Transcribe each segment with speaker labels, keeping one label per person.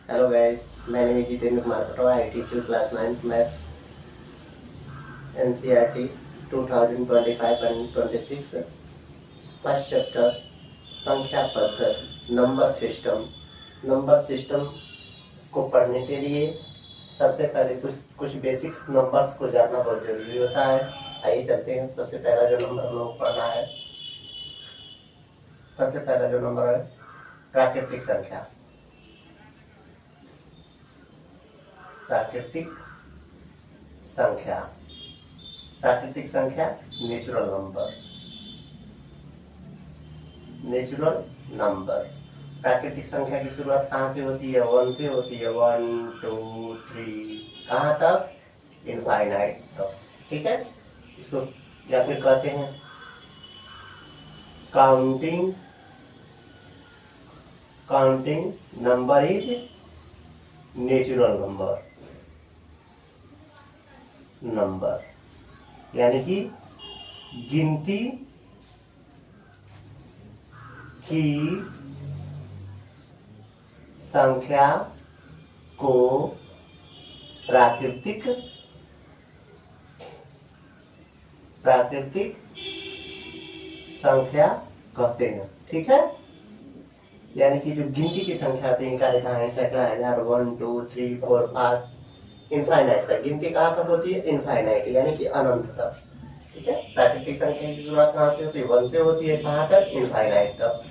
Speaker 1: Hello guys, my name is Jitendra Kumar Patwa. I teach you class 9th math NCERT 2025 and 26. First chapter संख्या पद्धति number system को पढ़ने के लिए सबसे पहले कुछ बेसिक्स नंबर्स को जानना बहुत जरूरी होता है। आइए चलते हैं। सबसे पहला जो नंबर हम लोग पढ़ना है, सबसे पहला जो नंबर है प्राकृतिक संख्या। प्राकृतिक संख्या नेचुरल नंबर। प्राकृतिक संख्या की शुरुआत कहाँ से होती है? 1 से होती है। 1 2 3 कहाँ तक? इनफाइनाइट तक। ठीक है, इसको या फिर कहते हैं counting number is natural number, यानी कि गिनती की संख्या को प्राकृतिक संख्या कहते हैं। ठीक है, यानी कि जो गिनती की संख्या होती है, इनका लिखा है सैकड़ा, हजार, 1 2 3 4 5 इनफाइनाइट तक। गिनती कहाँ तक होती है? इनफाइनाइट, यानी कि अनंत तक। ठीक है, प्राकृतिक संख्या की शुरुआत कहाँ से होती है? 1 से होती है। कहाँ तक? इनफाइनाइट तक।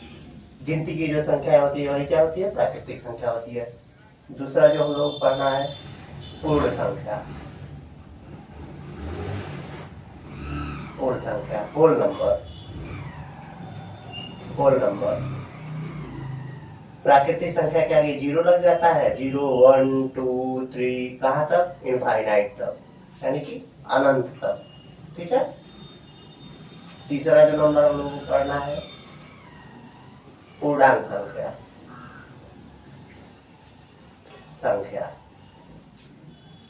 Speaker 1: गिनती की जो संख्या होती है वही क्या होती है? प्राकृतिक संख्या होती है। दूसरा जो हम लोग पढ़ना है पूर्ण संख्या, होल नंबर। प्राकृतिक संख्या के आगे 0 लग जाता है। 0 1 2 3 कहाँ तक? इनफाइनाइट तक, यानी कि अनंत तक। ठीक है, तीसरा जो नंबर हम लोगों को पढ़ना है पूर्णांक संख्या,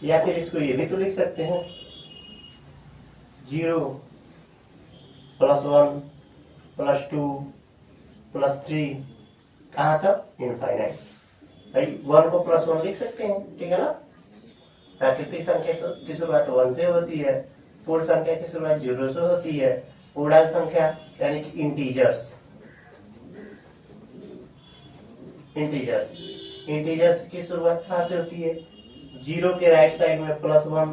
Speaker 1: या फिर इसको ये भी तो लिख सकते हैं 0 +1 +2 +3 कहाँ तक? इनफाइनाइट। भाई 1 को +1 लिख सकते हैं, ठीक है ना। प्राकृतिक संख्या की शुरुआत 1 से होती है। पूर्ण संख्या की शुरुआत 0 से होती है। पूर्णांक संख्या यानी कि इंटीजर्स की शुरुआत कहाँ से होती है? 0 के राइट साइड में +1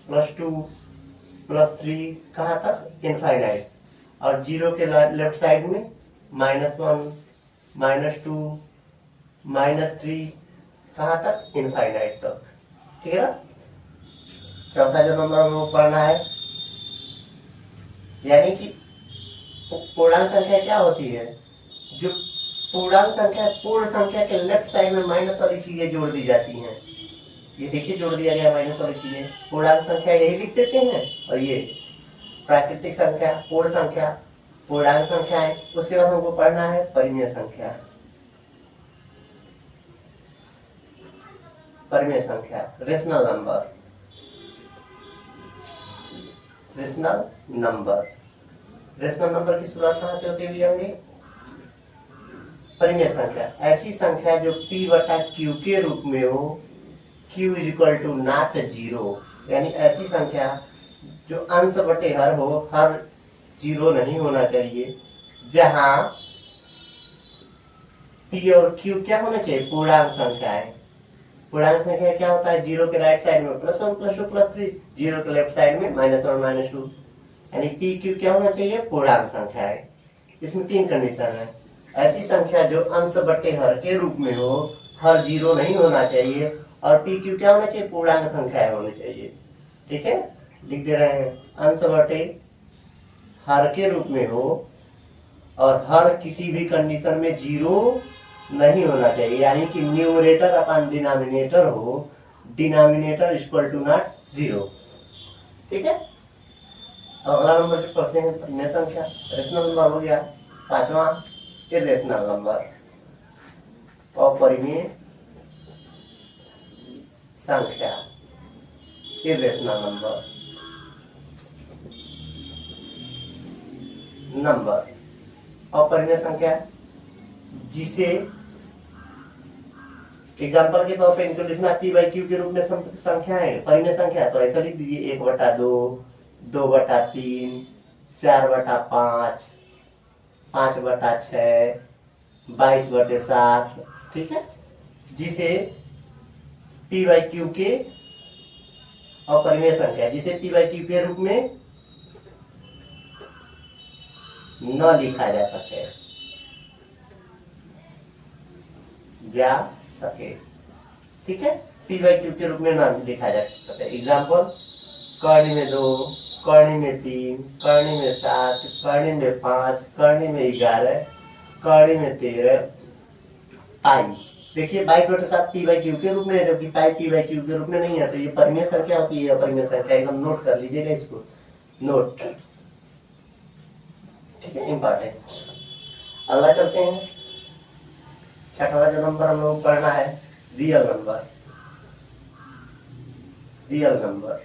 Speaker 1: +2 +3 कहाँ तक? इनफाइनाइट। और 0 के लेफ्ट साइड में -1 -2 -3 कहाँ तक? इनफाइनाइट तक। ठीक है ना। चौथा जो नंबर हम लोग पढ़ना है, यानी कि पूर्णांक संख्या क्या होती है? जो पूर्णांक संख्या, पूर्ण संख्या के लेफ्ट साइड में माइनस वाली चीजें जोड़ दी जाती हैं। ये देखिए जोड़ दिया गया माइनस वाली चीजें। पूर्णांक संख्या यही लिख देते हैं। और ये प्राकृतिक संख्या, पूर्ण संख्या, पूर्णांक संख्या है। उसके बाद हमको पढ़ना है परिमेय संख्या। रेशनल नंबर की शुरुआत कहाँ से होती है भैया? परिमेय संख्या, ऐसी संख्या जो p/q के रूप में हो, q = 0, यानी ऐसी संख्या जो अंश बटे हर हो, हर 0 नहीं होना चाहिए। जहां p और q क्या होना चाहिए? पूर्णांक संख्या है। पूर्णांक संख्या क्या होता है? 0 के राइट साइड में +1 +2 +3, 0 के लेफ्ट साइड में -1 -2, यानी p q क्या होना चाहिए? पूर्णांक संख्या है। इसमें 3 कंडीशन है। ऐसी संख्या जो अंश बटे हर के रूप में हो, हर 0 नहीं होना चाहिए, और पी क्यू क्या होना चाहिए? पूर्णांक संख्या होनी चाहिए। ठीक है, लिख दे रहे हैं अंश बटे हर के रूप में हो और हर किसी भी कंडीशन में 0 नहीं होना चाहिए, यानी कि न्यूमरेटर अपॉन डिनोमिनेटर हो, डिनोमिनेटर = 0। ठीक है, अगला नंबर जो पढ़ते हैं परिमेय संख्या। रेशनल नंबर हो गया। पांचवा इर्रेशनल नंबर, अपरिमेय संख्या। इर्रेशनल नंबर अपरिमेय संख्या जिसे एग्जाम्पल के तौर पे इनको लिखना पी बाई क्यू के रूप में संख्या है, परिमेय संख्या, तो ऐसा लिख दीजिए 1/2, 2/3, 4/5, 5/6, 22/7, ठीक है, जिसे पी बाई क्यू के और परिमेय संख्या जिसे पी बाई क्यू के रूप में न लिखा जा सके, ठीक है, पी बाई क्यू के रूप में न लिखा जा सके। एग्जाम्पल, करनी में 2, करनी में 3, करनी में 7, करनी में 5, करनी में 11, करनी में 13, पाई। देखिए 22/7 पी बाई क्यू के रूप में है, जबकि पाई पी बाई क्यू के रूप में नहीं है, तो ये परिमेय संख्या होती है, अपरिमेय संख्या एकदम नोट कर लीजिएगा इसको, नोट, ठीक है, इंपॉर्टेंट। अगला चलते हैं, छठवां जो नंबर हम लोग पढ़ना है, रियल नंबर, रियल नंबर,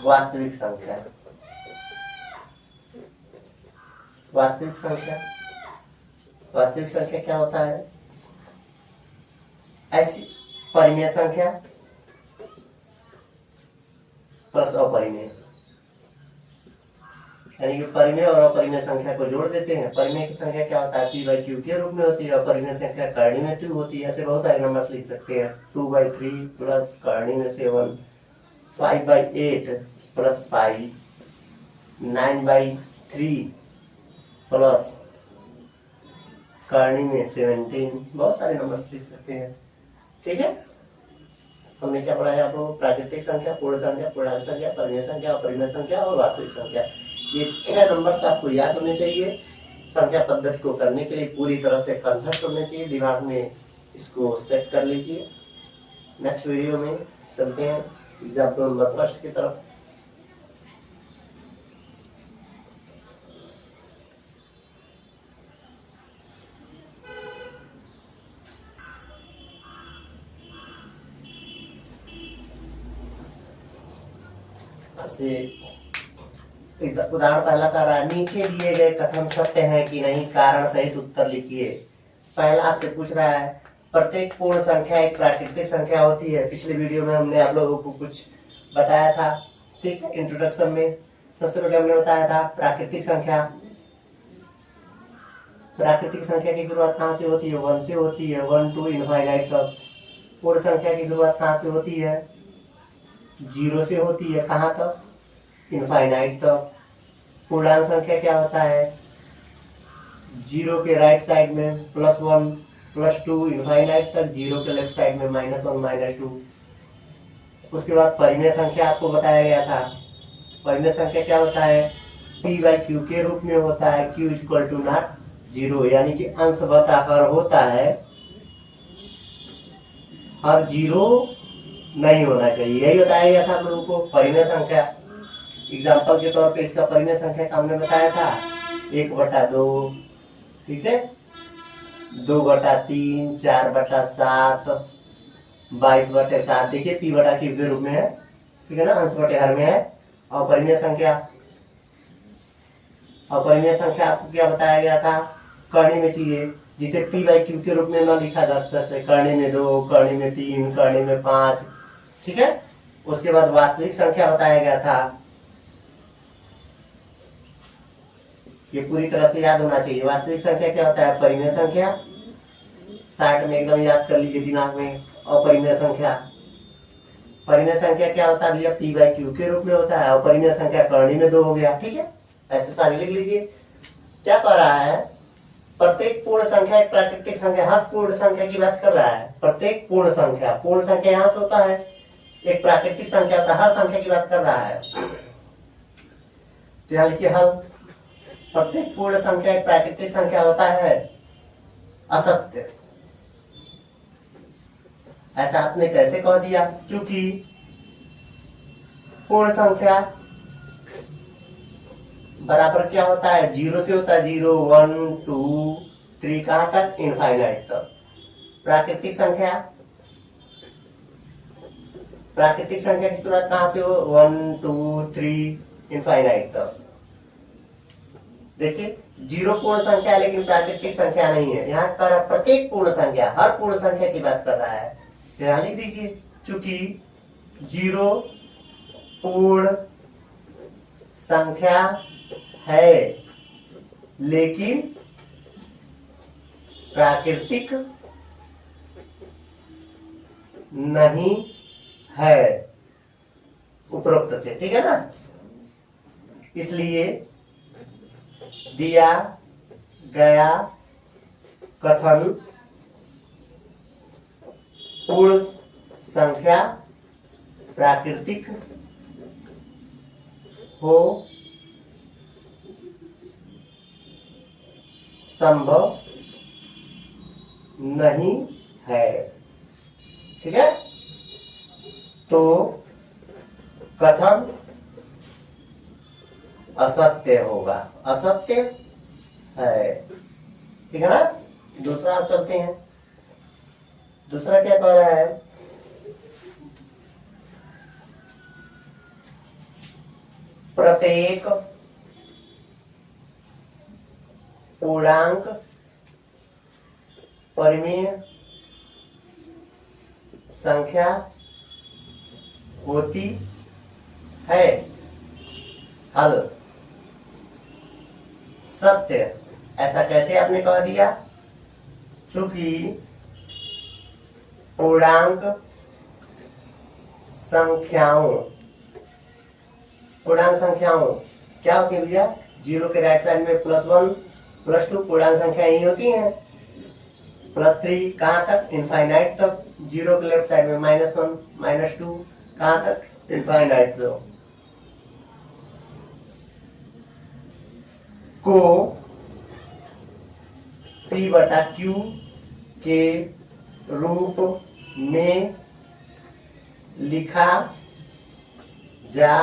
Speaker 1: वास्तविक संख्या, वास्तविक संख्या, वास्तविक संख्या क्या होता है? ऐसी परिमेय संख्या प्लस अपरिमेय, यानी कि परिमेय और अपरिमेय संख्या को जोड़ देते हैं। परिमेय की संख्या क्या होता है? पी बाई क्यू के रूप में होती है, अपरिमेय संख्या करनी में 2 होती है। ऐसे बहुत सारे नंबर्स लिख सकते हैं, 2/3 प्लस करनी में 7, 5/8 प्लस पाई, 9/3 प्लस करनी में 17, बहुत सारे नंबर्स लिख सकते हैं, ठीक है। हमने क्या पढ़ा है आपको? प्राकृतिक संख्या, पूर्ण संख्या, पूर्णांक संख्या, परिमेय संख्या, अपरिमेय संख्या और वास्तविक संख्या। ये 6 नंबर्स आपको याद होने चाहिए। संख्या पद्धति को करने के लिए पूरी तरह से कंठस्थ होने चाहिए, दिमाग में इसको सेट कर लीजिए। नेक्स्ट वीडियो में चलते हैं एग्जाम्पल नंबर फर्स्ट की तरफ। आपसे उदाहरण पहला कर रहा है, नीचे दिए गए कथन सत्य है कि नहीं, कारण सहित उत्तर लिखिए। पहला आपसे पूछ रहा है, प्रत्येक पूर्ण संख्या एक प्राकृतिक संख्या होती है। पिछले वीडियो में हमने आप लोगों को कुछ बताया था, ठीक है। इंट्रोडक्शन में सबसे पहले हमने बताया था प्राकृतिक संख्या, प्राकृतिक संख्या की शुरुआत कहाँ से होती है? 1 से होती है, 1 to इनफाइनाइट तक। पूर्ण संख्या की शुरुआत कहाँ से होती है? 0 से होती है, कहाँ तक? इनफाइनाइट तक। पूर्णांक संख्या क्या होता है? 0 के राइट साइड में +1 +2 इनफाइनाइट तक, 0 के लेफ्ट साइड में -1 -2। उसके बाद परिमेय संख्या आपको बताया गया था। परिमेय संख्या क्या होता है? पी बाई क्यू के रूप में होता है, Q = नॉट 0, यानी कि अंश बटा हर होता है, हर 0 नहीं होना चाहिए, यही बताया गया था आप लोगों को। परिमेय संख्या एग्जाम्पल के तौर पे इसका परिमेय संख्या का हमने बताया था 1/2, ठीक है, 2/3, 4/7, 22/7। देखिए पी बटा क्यू के रूप में है, ठीक है ना, अंश बटे हर में है। और परिमेय संख्या, और परिमेय संख्या आपको क्या बताया गया था? करनी में चाहिए, जिसे पी बाई क्यू के रूप में न लिखा जा सकता है। करनी में 2, करनी में 3, करनी में 5, ठीक है। उसके बाद वास्तविक संख्या बताया गया था, ये पूरी तरह से याद होना चाहिए। वास्तविक संख्या क्या होता है? परिमेय संख्या, 60 में एकदम याद कर लीजिए दिमाग में। और परिमेय संख्या, परिमेय संख्या क्या होता है भैया? पी बाई क्यू के रूप में होता है। और परिमेय संख्या करनी में 2 हो गया, ठीक है। ऐसे सारे लिख लीजिए। क्या कर रहा है? प्रत्येक पूर्ण संख्या एक प्राकृतिक संख्या, हर पूर्ण संख्या की बात कर रहा है। प्रत्येक पूर्ण संख्या, पूर्ण संख्या यहाँ से होता है, एक प्राकृतिक संख्या होता है, हर संख्या की बात कर रहा है। तो यहाँ लिखिए हल, प्रत्येक पूर्ण संख्या एक प्राकृतिक संख्या होता है, असत्य। ऐसा आपने कैसे कह दिया? चूंकि पूर्ण संख्या बराबर क्या होता है? 0 से होता है, 0, 1, 2, 3, कहां तक? इनफाइनाइट तक। प्राकृतिक संख्या, प्राकृतिक संख्या की शुरुआत कहां से हो? 1, 2, 3 इनफाइनाइट तक। देखिए जीरो पूर्ण संख्या है लेकिन प्राकृतिक संख्या नहीं है, यहाँ कर प्रत्येक पूर्ण संख्या, हर पूर्ण संख्या की बात कर रहा है। तो यहाँ लिख दीजिए चूंकि जीरो पूर्ण संख्या है लेकिन प्राकृतिक नहीं है, उपरोक्त से, ठीक है ना। इसलिए दिया गया कथन पूर्ण संख्या प्राकृतिक हो संभव नहीं है, ठीक है। तो कथन असत्य होगा, असत्य है, ठीक है ना। दूसरा आप चलते हैं, दूसरा क्या कह रहा है, प्रत्येक पूर्णांक परिमेय संख्या होती है हल सत्य। ऐसा कैसे आपने कह दिया, चूंकि पूर्णांक संख्याओं, पूर्णांक संख्याओं क्या होती है भैया, जीरो के राइट साइड में +1 +2 पूर्णांक संख्या यही होती हैं, +3 कहाँ तक, इनफाइनाइट तक, जीरो के लेफ्ट साइड में -1 -2 कहाँ तक, इनफाइनाइट तक। को P/Q के रूप में लिखा जा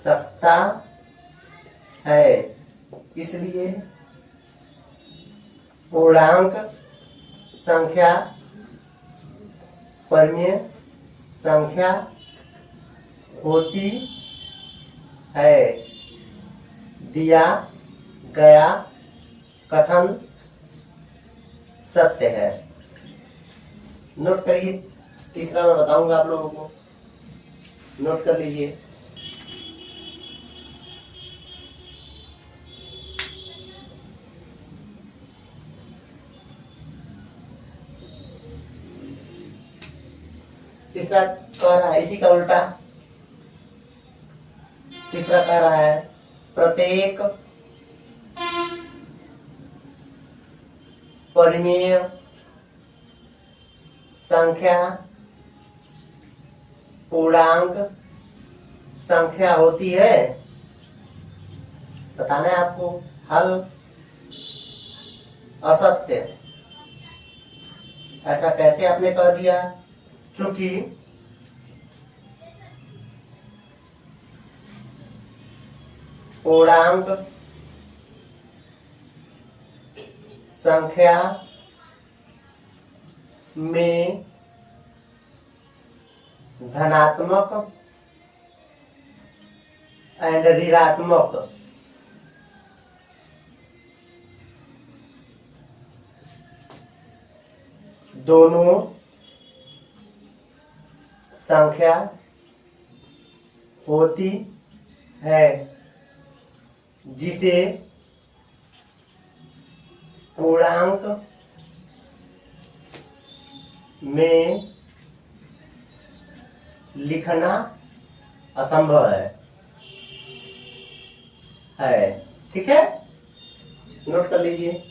Speaker 1: सकता है, इसलिए पूर्णांक संख्या परिमेय संख्या होती है। दिया गया कथन सत्य है। नोट करिए, तीसरा मैं बताऊंगा आप लोगों को, नोट कर लीजिए। तीसरा कह रहा है इसी का उल्टा, तीसरा कह रहा है प्रत्येक परिमेय संख्या पूर्णांक संख्या होती है, बताना है आपको, हल असत्य। ऐसा कैसे आपने कह दिया, चूंकि पूर्णांक संख्या में धनात्मक एंड ऋणात्मक दोनों संख्या होती है, जिसे पूर्णांक में लिखना असंभव है, ठीक है, नोट कर लीजिए।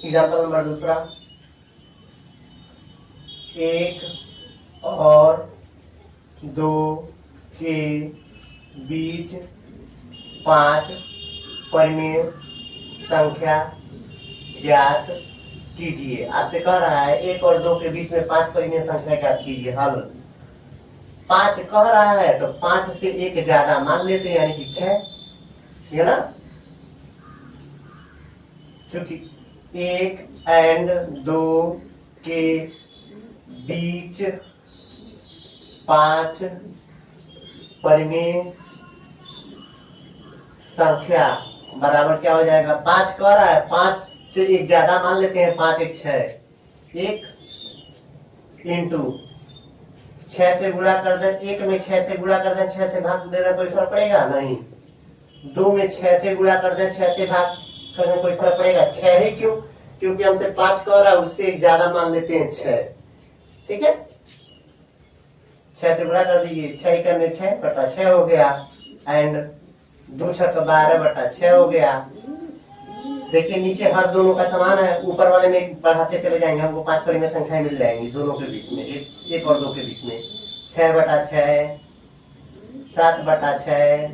Speaker 1: एग्जाम्पल नंबर दूसरा, 1 और 2 के बीच 5 परिमेय संख्या ज्ञात कीजिए। आपसे कह रहा है 1 और 2 के बीच में 5 परिमेय संख्या ज्ञात कीजिए। हल 5 कह रहा है तो 5 से एक ज्यादा मान लेते हैं, यानी कि 6, है ना। क्योंकि 1 एंड 2 के बीच 5 परिमेय संख्या बराबर क्या हो जाएगा, 5 कह रहा है, 5 से एक ज्यादा मान लेते हैं, 5 एक 6, 1 इंटू 6 से गुणा कर दे, 1 में 6 से गुणा कर दे, 6 से भाग दे दे, कोई फर्क पड़ेगा नहीं। 2 में 6 से गुणा कर दे, 6 से भाग करने कोई फर्क पड़ेगा, 6 ही क्यों, क्योंकि हमसे 5 कह रहा है, उससे एक ज्यादा मान लेते हैं 6, ठीक है। 6 से गुणा कर दीजिए, 6 करने 6 बटा 6 हो गया, एंड 2 6 12 बटा 6 हो गया। देखिए नीचे हर दोनों का समान है, ऊपर वाले में बढ़ाते चले जाएंगे, हमको 5 परिमेय संख्याएं मिल जाएंगी दोनों के बीच में, 1 और 2 के बीच में। 6 बटा 6, 7 बटा 6,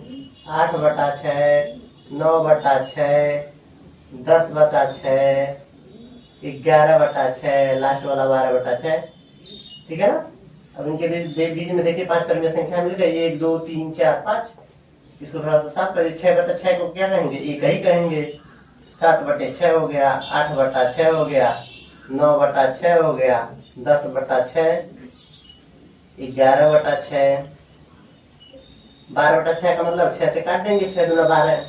Speaker 1: 8 बटा 6, 9 बटा 6, 10 बटा 6, 11 बटा 6, लास्ट वाला 12 बटा 6, ठीक है ना। अब इनके बीच में देखिए 5 परिमेय संख्या मिल गई, 1 2 3 4 5। इसको थोड़ा सा साफ कर दीजिए। 6 बटा 6 को क्या कहेंगे, एक ही कहेंगे। 7 बटे 6 हो गया, 8 बटा 6 हो गया, 9 बटा 6 हो गया, 10 बटा 6, 11 बटा 6, 12 बटा 6 का मतलब 6 से काट देंगे, 6 दूना 12,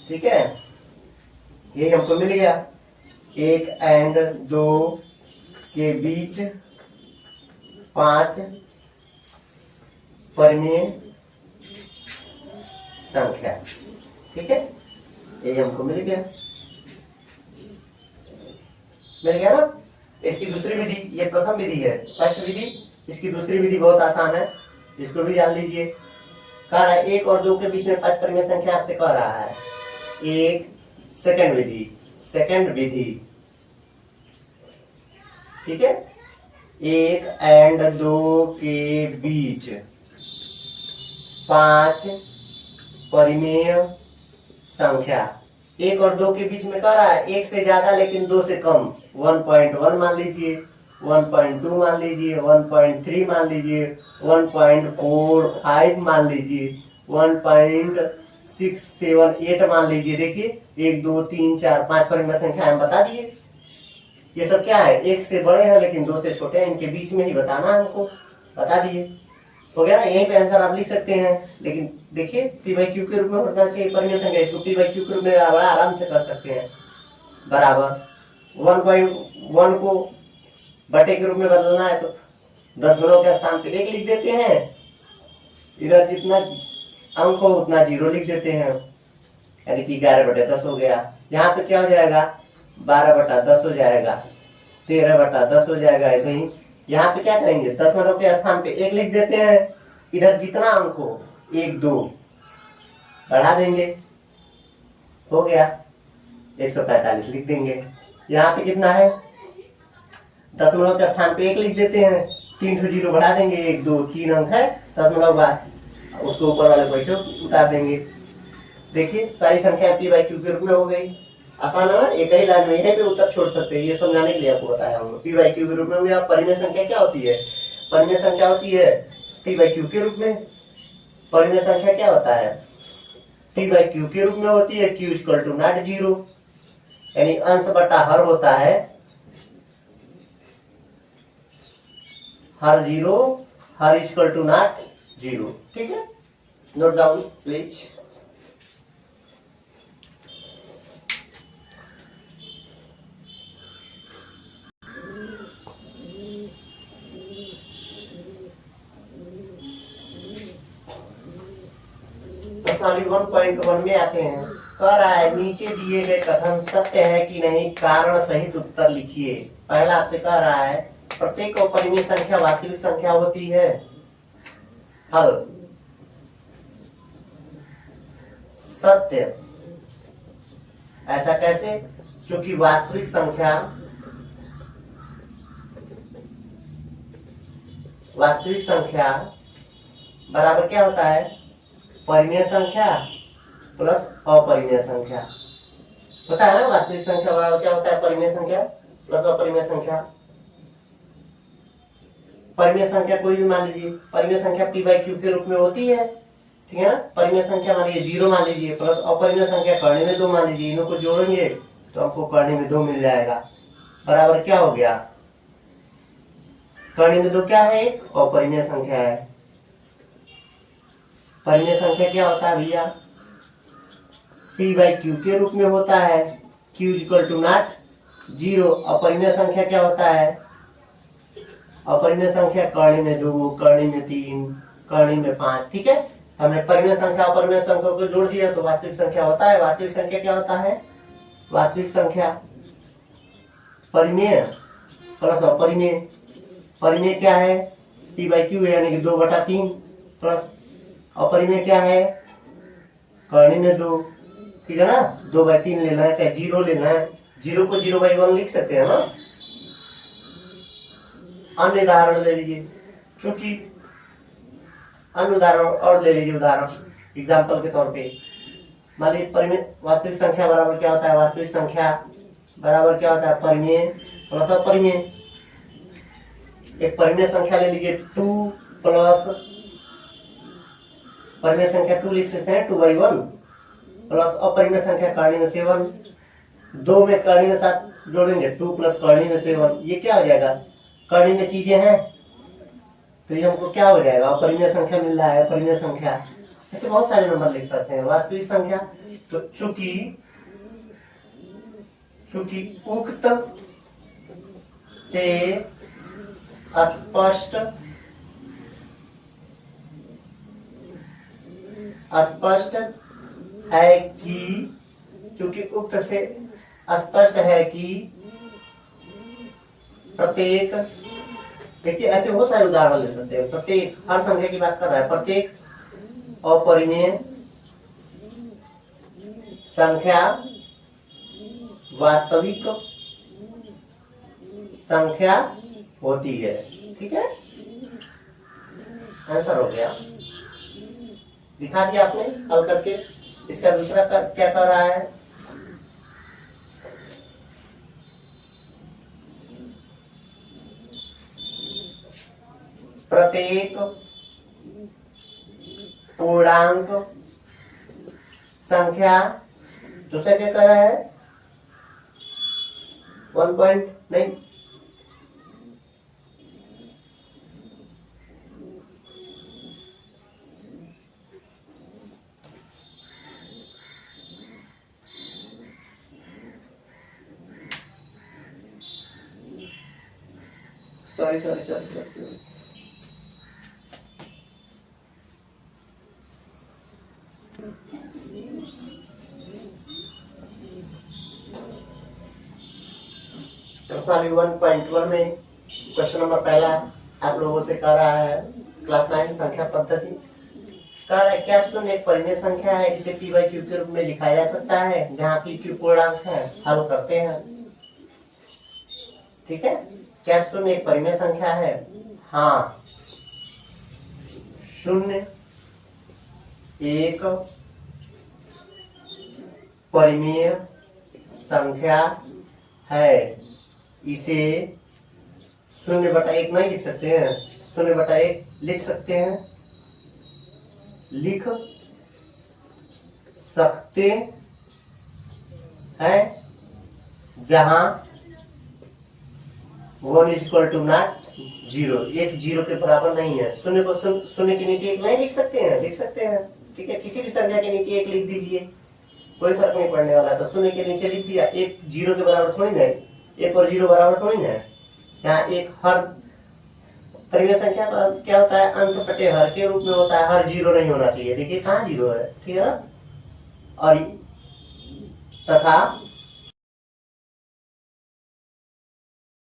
Speaker 1: ठीक है। यही हमको मिल गया। 1 एंड 2 के बीच 5 परिमेय संख्या, ठीक है, ये हमको मिल गया ना। इसकी दूसरी विधि, ये प्रथम विधि है, फर्स्ट विधि। इसकी दूसरी विधि बहुत आसान है, इसको भी जान लीजिए। कह रहा है 1 और 2 के बीच में 5 परिमेय संख्या आपसे कह रहा है। एक सेकंड विधि, ठीक है। 1 एंड 2 के बीच 5 परिमेय संख्या। 1 और 2 के बीच में कह रहा है 1 से ज्यादा लेकिन 2 से कम, 1.1 मान लीजिए, 1.2 मान लीजिए, 1.3 मान लीजिए, 1.45 मान लीजिए, 1.678 मान लीजिए। देखिए 1 2 3 4 5 परिमेय संख्या हम बता दिए। ये सब क्या है, 1 से बड़े हैं लेकिन 2 से छोटे हैं, इनके बीच में ही बताना हमको, बता दिए, हो गया ना। यहीं पे आंसर आप लिख सकते हैं, लेकिन देखिए पी बाई क्यू के रूप में होना चाहिए परिमेय संख्या, इसको पी बाई क्यू के रूप में बड़ा आराम से कर सकते हैं। बराबर 1/1 को बटे के रूप में बदलना है तो 10 गुणों के स्थान पे 1 लिख देते हैं, इधर जितना अंक हो उतना 0 लिख देते हैं, यानी कि 11/10 हो गया। यहाँ पे क्या हो जाएगा, 12/10 हो जाएगा, 13/10 हो जाएगा। ऐसे ही यहाँ पे क्या करेंगे, दशमलव के स्थान पे 1 लिख देते हैं, इधर जितना अंक हो 1 2 बढ़ा देंगे, हो गया 145 लिख देंगे। यहाँ पे कितना है, दशमलव के स्थान पे 1 लिख देते हैं, 3 ठो 0 बढ़ा देंगे, 1 2 3 अंक है दशमलव बाद, उसको ऊपर वाले को ऐसे उतार देंगे। देखिए सारी संख्या पी बाई क्यू के रूप में हो गई। आसान है ना, एक ही लाइन में यहीं पे उत्तर छोड़ सकते हैं, ये समझाने के लिए आपको बताया हूँ। पी बाई क्यू के रूप में आप परिमेय संख्या क्या होती है, परिमेय संख्या होती है पी बाई क्यू के रूप में। परिमेय संख्या क्या होता है, पी बाई क्यू के रूप में होती है, क्यू इक्वल टू नॉट 0, यानी अंश बटा हर होता है, हर 0, हर इक्वल टू नॉट 0, ठीक है। Note down please. प्रश्नावली 1.1 में आते हैं। कह रहा है नीचे दिए गए कथन सत्य है कि नहीं, कारण सहित उत्तर लिखिए। पहला आपसे कह रहा है प्रत्येक परिमेय संख्या वास्तविक संख्या होती है। हल सत्य, ऐसा कैसे, चूंकि वास्तविक संख्या बराबर क्या होता है, परिमेय संख्या प्लस अपरिमेय संख्या होता है ना। वास्तविक संख्या बराबर क्या होता है, परिमेय संख्या प्लस अपरिमेय संख्या। परिमेय संख्या कोई भी मान लीजिए, परिमेय संख्या p बाई क्यू के रूप में होती है, ठीक है ना। परिमेय संख्या मान लीजिए 0 मान लीजिए, प्लस अपरिमेय संख्या कर्ण में 2 मान लीजिए, इन्हों को जोड़ेंगे तो हमको कर्ण में 2 मिल जाएगा। बराबर क्या हो गया, कर्ण में 2 क्या है, एक अपरिमेय संख्या है। परिमेय संख्या क्या होता है भैया, p बाई क्यू के रूप में होता है, q इक्वल टू नॉट 0। अपरिमेय संख्या क्या होता है, अपरिमेय संख्या कर्ण में 2, कर्ण में 3, कर्ण में 5, ठीक है। हमने परिमेय संख्या अपरिमेय संख्या को जोड़ दिया तो वास्तविक संख्या होता है। वास्तविक संख्या क्या होता है, वास्तविक संख्या परिमेय प्लस अपरिमेय। परिमेय क्या है, p बाई क्यू यानी कि 2/3, प्लस अपरिमेय क्या है, कर्ण में 2, ठीक है ना। 2/3 लेना है, चाहे 0 लेना है, 0 को 0/1 लिख सकते हैं ना। अन्य उदाहरण ले लीजिए, चूंकि अन्य उदाहरण और ले लीजिए, उदाहरण एग्जाम्पल के तौर पे मान लीजिए परिमेय वास्तविक संख्या बराबर क्या होता है, वास्तविक संख्या बराबर क्या होता है, परिमेय प्लस अपरिमेय। एक परिमेय संख्या ले लीजिए 2 प्लस परिमेय संख्या 2 लिख सकते हैं 2/1 प्लस अपरिमेय संख्या कर्ण में 7, 2 में कर्ण में 7 जोड़ेंगे, 2 प्लस कर्ण में 7, ये क्या हो जाएगा, कर्ण में चीजें हैं तो ये हमको क्या हो जाएगा, अपरिमेय संख्या मिल रहा है, अपरिमेय संख्या। ऐसे बहुत सारे नंबर लिख सकते हैं। वास्तविक संख्या तो चूंकि उक्त से स्पष्ट है कि, चूंकि उक्त से स्पष्ट है कि प्रत्येक, देखिए ऐसे बहुत सारे उदाहरण ले सकते हैं। प्रत्येक, हर संख्या की बात कर रहा है, प्रत्येक अपरिमेय संख्या वास्तविक संख्या होती है, ठीक है। आंसर हो गया, दिखा दिया आपने हल करके। इसका दूसरा क्या कर रहा है, प्रत्येक पूर्णांक संख्या, दूसरा क्या कर रहा है, 1 पॉइंट नहीं, सॉरी प्रश्नावली 1.1 में क्वेश्चन नंबर पहला आप लोगों से कह रहा है, क्लास 9 संख्या पद्धति कह रहा है, क्या शून्य एक परिमेय संख्या है, इसे p बाई क्यू के रूप में लिखा जा सकता है, जहाँ p क्यू पूर्णांक है। हल करते हैं, ठीक है। क्या शून्य एक परिमेय संख्या है, हाँ, शून्य एक परिमेय संख्या है। इसे 0/1 नहीं लिख सकते हैं, 0/1 लिख सकते हैं, लिख सकते हैं, जहां 1 इक्वल टू नॉट 0, एक 0 के बराबर नहीं है। शून्य को शून्य के नीचे 1 नहीं लिख सकते हैं, लिख सकते हैं, ठीक है। किसी भी संख्या के नीचे 1 लिख दीजिए, कोई फर्क नहीं पड़ने वाला। तो शून्य के नीचे लिख दिया, 1 0 के बराबर थोड़ी ना, 1 और 0 बराबर थोड़ी ना है। यहाँ एक हर परिमेय संख्या का क्या होता है, अंश बटे हर के रूप में होता है, हर 0 नहीं होना चाहिए। देखिए कहाँ 0 है, ठीक है ना। और तथा